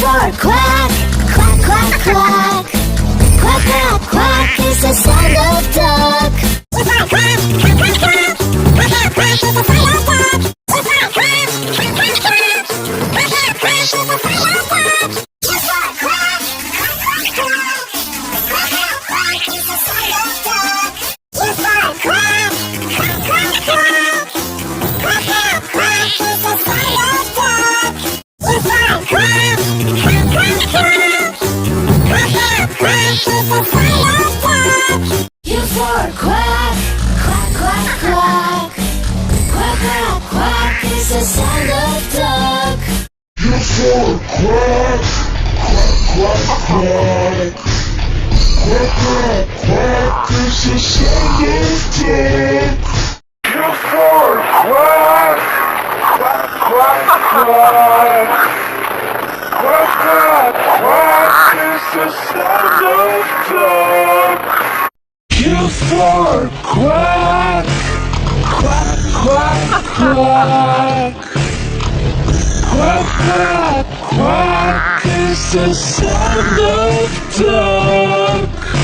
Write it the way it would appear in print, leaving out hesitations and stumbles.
for quack, quack, quack, quack. Quack, quack, quack is the sound of duck. Q for quack, quack, quack, quack. Quack, quack, quack is the sound of duck. Q for quack, quack, quack, quack. Quack, quack, quack is the sound of duck. Q for quack, quack, quack, quack. Quack, quack, quack is the sound of duck. Q for quack, quack, quack, quack. Quack, quack, quack is the sound of duck. Q for quack, quack, quack, quack. Quack, quack, quack is the sound of duck. Q for quack, quack, quack, quack. Quack, quack, quack is the sound of duck. Q for quack, quack, quack, quack. Quack, quack, quack is the sound of duck. Q for quack, quack, quack, quack. Quack, quack, quack is the sound of duck. Q for quack, quack, quack, quack. Quack, quack, quack is the sound of duck.